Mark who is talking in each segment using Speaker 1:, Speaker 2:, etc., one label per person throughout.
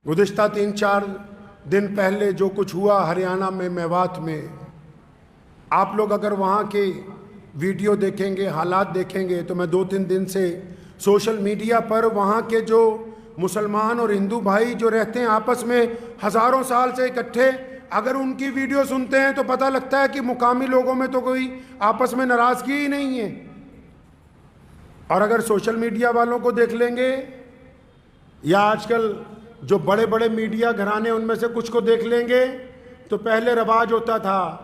Speaker 1: گزشتہ 3-4 دن پہلے جو کچھ ہوا ہریانہ میں میوات میں، آپ لوگ اگر وہاں کے ویڈیو دیکھیں گے، حالات دیکھیں گے، تو میں 2-3 دن سے سوشل میڈیا پر وہاں کے جو مسلمان اور ہندو بھائی جو رہتے ہیں آپس میں ہزاروں سال سے اکٹھے، اگر ان کی ویڈیو سنتے ہیں تو پتہ لگتا ہے کہ مقامی لوگوں میں تو کوئی آپس میں ناراضگی ہی نہیں ہے۔ اور اگر سوشل میڈیا والوں کو دیکھ لیں گے یا آج کل جو بڑے بڑے میڈیا گھرانے ان میں سے کچھ کو دیکھ لیں گے، تو پہلے رواج ہوتا تھا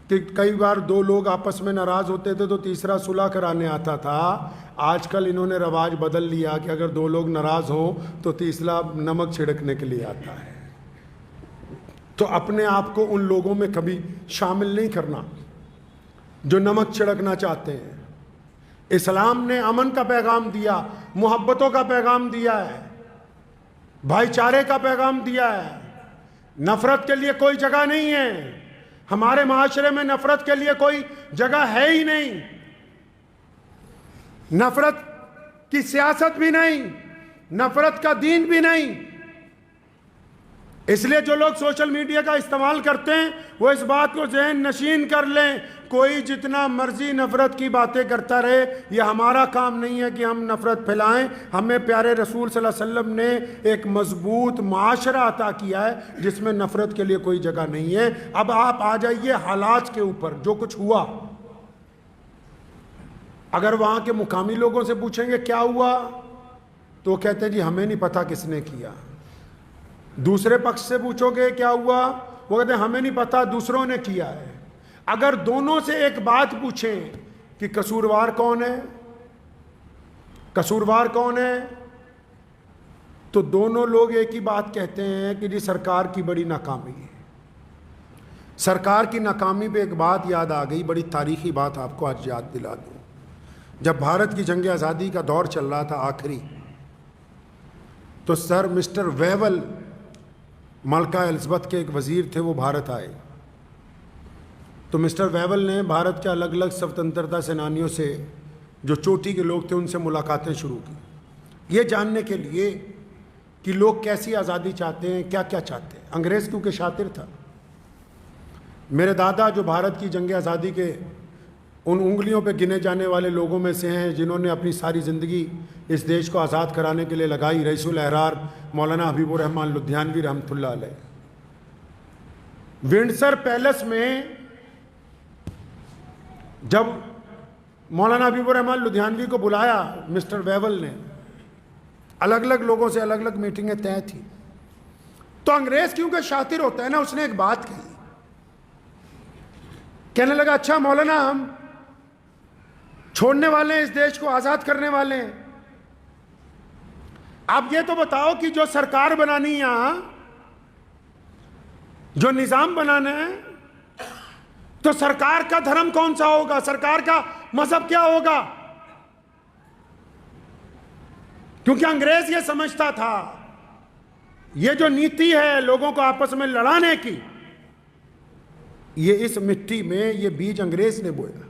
Speaker 1: کہ کئی بار 2 لوگ آپس میں ناراض ہوتے تھے تو تیسرا صلح کرانے آتا تھا۔ آج کل انہوں نے رواج بدل لیا کہ اگر 2 لوگ ناراض ہوں تو تیسرا نمک چھڑکنے کے لیے آتا ہے۔ تو اپنے آپ کو ان لوگوں میں کبھی شامل نہیں کرنا جو نمک چھڑکنا چاہتے ہیں۔ اسلام نے امن کا پیغام دیا، محبتوں کا پیغام دیا ہے، بھائی چارے کا پیغام دیا ہے۔ نفرت کے لیے کوئی جگہ نہیں ہے، ہمارے معاشرے میں نفرت کے لیے کوئی جگہ ہے ہی نہیں، نفرت کی سیاست بھی نہیں، نفرت کا دین بھی نہیں۔ اس لیے جو لوگ سوشل میڈیا کا استعمال کرتے ہیں وہ اس بات کو ذہن نشین کر لیں، کوئی جتنا مرضی نفرت کی باتیں کرتا رہے، یہ ہمارا کام نہیں ہے کہ ہم نفرت پھیلائیں۔ ہمیں پیارے رسول صلی اللہ علیہ وسلم نے ایک مضبوط معاشرہ عطا کیا ہے جس میں نفرت کے لیے کوئی جگہ نہیں ہے۔ اب آپ آ جائیے حالات کے اوپر، جو کچھ ہوا۔ اگر وہاں کے مقامی لوگوں سے پوچھیں گے کیا ہوا تو وہ کہتے ہیں جی ہمیں نہیں پتا کس نے کیا۔ دوسرے پکش سے پوچھو گے کیا ہوا، وہ کہتے ہیں ہمیں نہیں پتا، دوسروں نے کیا ہے۔ اگر دونوں سے ایک بات پوچھیں کہ قصوروار کون ہے، قصوروار کون ہے، تو دونوں لوگ ایک ہی بات کہتے ہیں کہ جی سرکار کی بڑی ناکامی ہے۔ سرکار کی ناکامی پہ ایک بات یاد آ گئی، بڑی تاریخی بات آپ کو آج یاد دلا دوں۔ جب بھارت کی جنگ آزادی کا دور چل رہا تھا آخری، تو سر مسٹر ویول، ملکہ الزبتھ کے ایک وزیر تھے، وہ بھارت آئے۔ تو مسٹر ویول نے بھارت کے الگ الگ سوتنترتا سینانیوں سے، جو چوٹی کے لوگ تھے، ان سے ملاقاتیں شروع کی، یہ جاننے کے لیے کہ لوگ کیسی آزادی چاہتے ہیں، کیا کیا چاہتے ہیں۔ انگریز کیونکہ شاطر تھا، میرے دادا جو بھارت کی جنگ آزادی کے ان انگلیوں پہ گنے جانے والے لوگوں میں سے ہیں جنہوں نے اپنی ساری زندگی اس دیش کو آزاد کرانے کے لیے لگائی، رئیس الاحرار مولانا حبیب الرحمن لدھیانوی رحمۃ اللہ علیہ۔ ونڈسر پیلس میں جب مولانا حبیب الرحمن لدھیانوی کو بلایا مسٹر ویول نے، الگ الگ لوگوں سے الگ الگ میٹنگیں طے تھیں، تو انگریز کیونکہ شاطر ہوتا ہے نا، اس نے ایک بات کہی، کہنے لگا اچھا مولانا، ہم چھوڑنے والے ہیں اس دیش کو، آزاد کرنے والے ہیں، آپ یہ تو بتاؤ کہ جو سرکار بنانی ہے یہاں، جو نظام بنانا ہے، تو سرکار کا دھرم کون سا ہوگا، سرکار کا مذہب کیا ہوگا؟ کیونکہ انگریز یہ سمجھتا تھا یہ جو نیتی ہے لوگوں کو آپس میں لڑانے کی، یہ اس مٹی میں یہ بیج انگریز نے بویا۔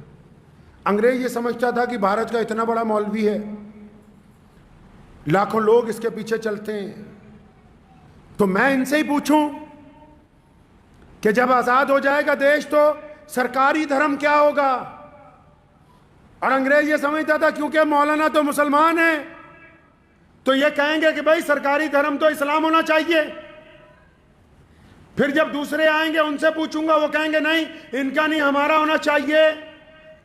Speaker 1: انگریز یہ سمجھتا تھا کہ بھارت کا اتنا بڑا مولوی ہے، لاکھوں لوگ اس کے پیچھے چلتے ہیں، تو میں ان سے ہی پوچھوں کہ جب آزاد ہو جائے گا دیش تو سرکاری دھرم کیا ہوگا؟ اور انگریز یہ سمجھتا تھا کیونکہ مولانا تو مسلمان ہیں تو یہ کہیں گے کہ بھائی سرکاری دھرم تو اسلام ہونا چاہیے۔ پھر جب دوسرے آئیں گے ان سے پوچھوں گا، وہ کہیں گے نہیں ان کا نہیں، ہمارا ہونا چاہیے۔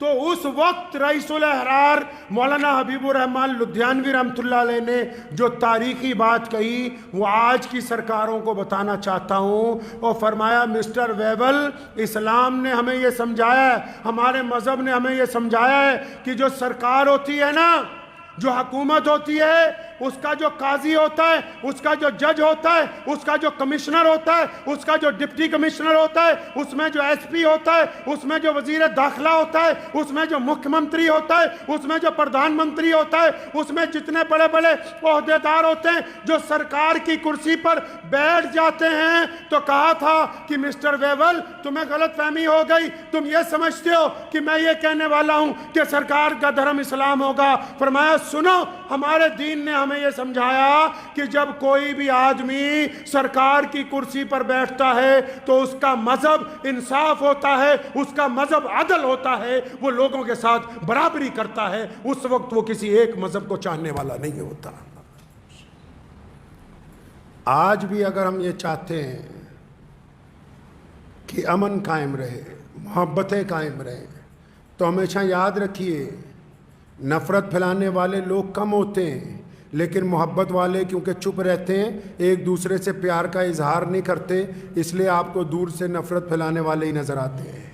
Speaker 1: تو اس وقت رئیس الاحرار مولانا حبیب الرحمن لدھیانوی رحمۃ اللہ علیہ نے جو تاریخی بات کہی وہ آج کی سرکاروں کو بتانا چاہتا ہوں، اور فرمایا مسٹر ویول، اسلام نے ہمیں یہ سمجھایا ہے، ہمارے مذہب نے ہمیں یہ سمجھایا ہے کہ جو سرکار ہوتی ہے نا، جو حکومت ہوتی ہے، اس کا جو قاضی ہوتا ہے، اس کا جو جج ہوتا ہے، اس کا جو کمشنر ہوتا ہے، اس کا جو ڈپٹی کمشنر ہوتا ہے، اس میں جو ایس پی ہوتا ہے، اس میں جو وزیر داخلہ ہوتا ہے، اس میں جو مکھ منتری ہوتا ہے، اس میں جو پردھان منتری ہوتا ہے، اس میں جتنے بڑے بڑے عہدیدار ہوتے ہیں جو سرکار کی کرسی پر بیٹھ جاتے ہیں، تو کہا تھا کہ مسٹر ویول تمہیں غلط فہمی ہو گئی، تم یہ سمجھتے ہو کہ میں یہ کہنے والا ہوں کہ سرکار کا دھرم اسلام ہوگا۔ فرمایا سنو، ہمارے دین نے ہمیں یہ سمجھایا کہ جب کوئی بھی آدمی سرکار کی کرسی پر بیٹھتا ہے تو اس کا مذہب انصاف ہوتا ہے، اس کا مذہب عدل ہوتا ہے، وہ لوگوں کے ساتھ برابری کرتا ہے، اس وقت وہ کسی ایک مذہب کو چاہنے والا نہیں ہوتا۔ آج بھی اگر ہم یہ چاہتے ہیں کہ امن قائم رہے، محبتیں قائم رہیں، تو ہمیشہ یاد رکھیے نفرت پھیلانے والے لوگ کم ہوتے ہیں، لیکن محبت والے کیونکہ چپ رہتے ہیں، ایک دوسرے سے پیار کا اظہار نہیں کرتے، اس لیے آپ کو دور سے نفرت پھیلانے والے ہی نظر آتے ہیں۔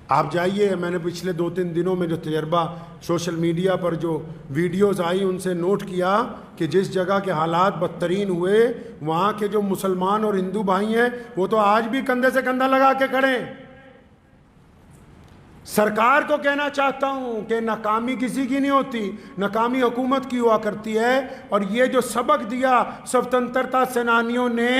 Speaker 1: آپ جائیے، میں نے پچھلے 2-3 دنوں میں جو تجربہ سوشل میڈیا پر جو ویڈیوز آئی ان سے نوٹ کیا کہ جس جگہ کے حالات بدترین ہوئے، وہاں کے جو مسلمان اور ہندو بھائی ہیں وہ تو آج بھی کندھے سے کندھا لگا کے کھڑے ہیں۔ سرکار کو کہنا چاہتا ہوں کہ ناکامی کسی کی نہیں ہوتی، ناکامی حکومت کی ہوا کرتی ہے، اور یہ جو سبق دیا سوتنترتا سینانیوں نے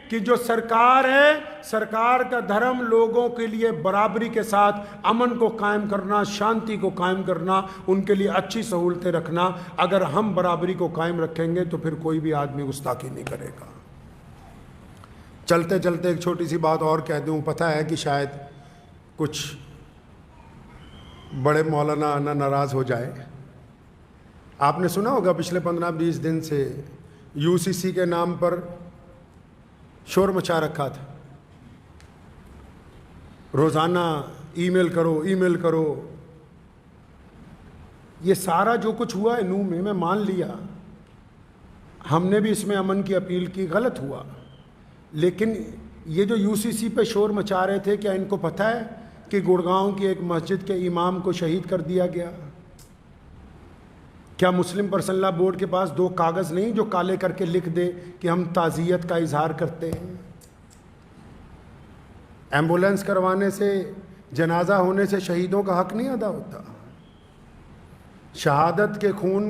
Speaker 1: کہ جو سرکار ہے، سرکار کا دھرم لوگوں کے لیے برابری کے ساتھ امن کو قائم کرنا، شانتی کو قائم کرنا، ان کے لیے اچھی سہولتیں رکھنا، اگر ہم برابری کو قائم رکھیں گے تو پھر کوئی بھی آدمی گستاخی نہیں کرے گا۔ چلتے چلتے ایک چھوٹی سی بات اور کہہ دوں، پتہ ہے کہ شاید کچھ بڑے مولانا ناراض ہو جائے۔ آپ نے سنا ہوگا پچھلے 15-20 دن سے یو سی سی کے نام پر شور مچا رکھا تھا، روزانہ ای میل کرو، ای میل کرو۔ یہ سارا جو کچھ ہوا ہے نو میں مان لیا، ہم نے بھی اس میں امن کی اپیل کی، غلط ہوا، لیکن یہ جو یو سی سی پہ شور مچا رہے تھے، کیا ان کو پتہ ہے کہ گڑگاؤں کی ایک مسجد کے امام کو شہید کر دیا گیا؟ کیا مسلم پرسنل لا بورڈ کے پاس 2 کاغذ نہیں جو کالے کر کے لکھ دے کہ ہم تعزیت کا اظہار کرتے ہیں؟ ایمبولینس کروانے سے، جنازہ ہونے سے شہیدوں کا حق نہیں ادا ہوتا؟ شہادت کے خون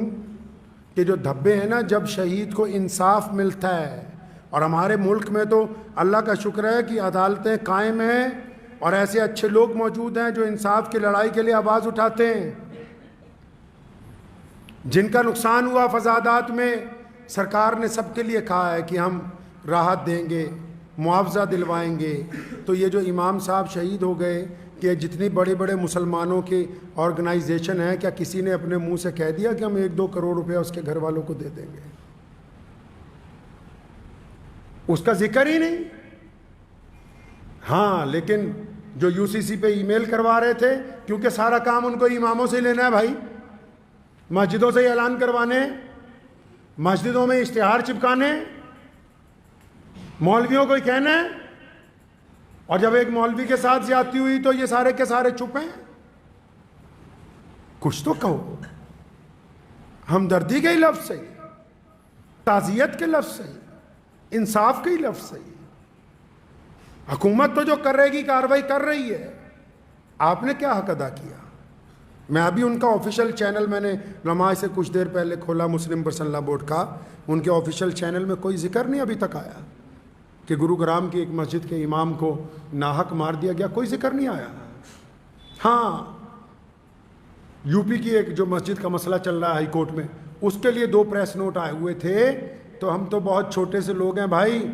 Speaker 1: کے جو دھبے ہیں نا، جب شہید کو انصاف ملتا ہے، اور ہمارے ملک میں تو اللہ کا شکر ہے کہ عدالتیں قائم ہیں اور ایسے اچھے لوگ موجود ہیں جو انصاف کی لڑائی کے لیے آواز اٹھاتے ہیں۔ جن کا نقصان ہوا فسادات میں، سرکار نے سب کے لیے کہا ہے کہ ہم راحت دیں گے، معاوضہ دلوائیں گے۔ تو یہ جو امام صاحب شہید ہو گئے، کہ جتنی بڑے بڑے مسلمانوں کے آرگنائزیشن ہیں، کیا کسی نے اپنے منہ سے کہہ دیا کہ ہم 1-2 کروڑ روپے اس کے گھر والوں کو دے دیں گے؟ اس کا ذکر ہی نہیں۔ ہاں، لیکن جو یو سی سی پہ ای میل کروا رہے تھے، کیونکہ سارا کام ان کو اماموں سے لینا ہے بھائی، مسجدوں سے اعلان کروانے، مسجدوں میں اشتہار چپکانے، مولویوں کو ہی کہنا ہے، اور جب ایک مولوی کے ساتھ زیادتی ہوئی تو یہ سارے کے سارے چپ ہیں۔ کچھ تو کہو، ہمدردی کے ہی لفظ صحیح، تعزیت کے لفظ صحیح، انصاف کے ہی لفظ صحیح۔ حکومت تو جو کر رہے گی کارروائی کر رہی ہے، آپ نے کیا حق ادا کیا؟ میں ابھی ان کا آفیشیل چینل، میں نے نماز سے کچھ دیر پہلے کھولا مسلم پرسنل لا بورڈ کا، ان کے آفیشیل چینل میں کوئی ذکر نہیں ابھی تک آیا کہ گروگرام کی ایک مسجد کے امام کو ناحق مار دیا گیا، کوئی ذکر نہیں آیا۔ ہاں، یو پی کی ایک جو مسجد کا مسئلہ چل رہا ہے ہائی کورٹ میں، اس کے لیے 2 پریس نوٹ آئے ہوئے تھے، تو ہم تو بہت چھوٹے سے لوگ ہیں بھائی،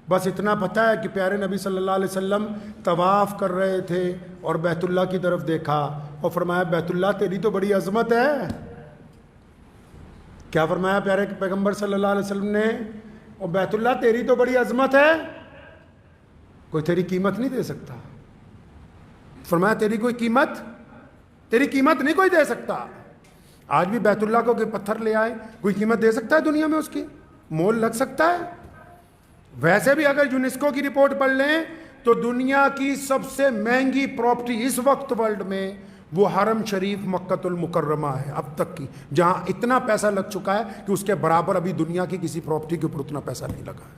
Speaker 1: بس اتنا پتہ ہے کہ پیارے نبی صلی اللہ علیہ وسلم طواف کر رہے تھے اور بیت اللہ کی طرف دیکھا اور فرمایا بیت اللہ تیری تو بڑی عظمت ہے۔ کیا فرمایا پیارے پیغمبر صلی اللہ علیہ وسلم نے؟ اور بیت اللہ تیری تو بڑی عظمت ہے، کوئی تیری قیمت نہیں دے سکتا۔ فرمایا تیری کوئی قیمت، تیری قیمت نہیں کوئی دے سکتا۔ آج بھی بیت اللہ کو کوئی پتھر لے آئے، کوئی قیمت دے سکتا ہے دنیا میں؟ اس کی مول لگ سکتا ہے؟ ویسے بھی اگر یونیسکو کی رپورٹ پڑھ لیں تو دنیا کی سب سے مہنگی پراپرٹی اس وقت ورلڈ میں وہ حرم شریف مکۃ المکرمہ ہے، اب تک کی، جہاں اتنا پیسہ لگ چکا ہے کہ اس کے برابر ابھی دنیا کی کسی پراپرٹی کے اوپر اتنا پیسہ نہیں لگا ہے۔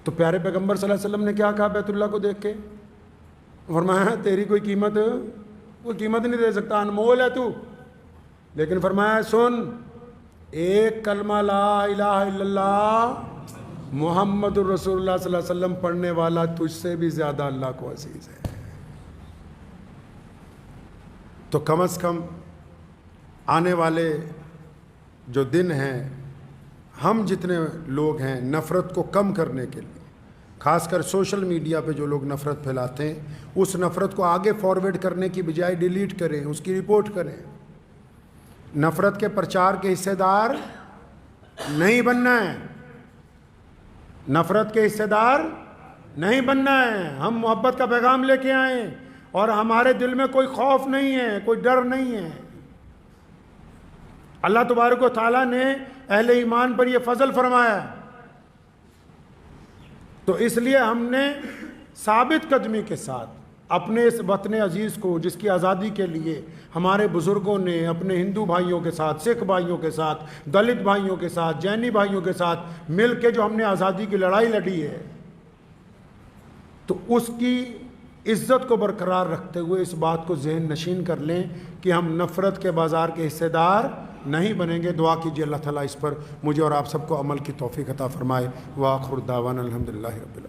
Speaker 1: تو پیارے پیغمبر صلی اللہ علیہ وسلم نے کیا کہا بیت اللہ کو دیکھ کے؟ فرمایا تیری کوئی قیمت نہیں دے سکتا، انمول ہے تو۔ لیکن فرمایا سن، ایک کلمہ لا الہ الا اللہ محمد الرسول اللہ صلی اللہ علیہ وسلم پڑھنے والا تجھ سے بھی زیادہ اللہ کو عزیز ہے۔ تو کم از کم آنے والے جو دن ہیں ہم جتنے لوگ ہیں نفرت کو کم کرنے کے لیے، خاص کر سوشل میڈیا پہ جو لوگ نفرت پھیلاتے ہیں، اس نفرت کو آگے فارورڈ کرنے کی بجائے ڈیلیٹ کریں، اس کی رپورٹ کریں۔ نفرت کے پرچار کے حصے دار نہیں بننا ہے، نفرت کے حصے دار نہیں بننا ہے۔ ہم محبت کا پیغام لے کے آئیں اور ہمارے دل میں کوئی خوف نہیں ہے، کوئی ڈر نہیں ہے۔ اللہ تبارک و تعالیٰ نے اہل ایمان پر یہ فضل فرمایا، تو اس لیے ہم نے ثابت قدمی کے ساتھ اپنے اس وطن عزیز کو، جس کی آزادی کے لیے ہمارے بزرگوں نے اپنے ہندو بھائیوں کے ساتھ، سکھ بھائیوں کے ساتھ، دلت بھائیوں کے ساتھ، جینی بھائیوں کے ساتھ مل کے جو ہم نے آزادی کی لڑائی لڑی ہے، تو اس کی عزت کو برقرار رکھتے ہوئے اس بات کو ذہن نشین کر لیں کہ ہم نفرت کے بازار کے حصے دار نہیں بنیں گے۔ دعا کیجیے اللہ تعالیٰ اس پر مجھے اور آپ سب کو عمل کی توفیق عطا فرمائے۔ وآخر دعوانا الحمدللہ رب العالمین۔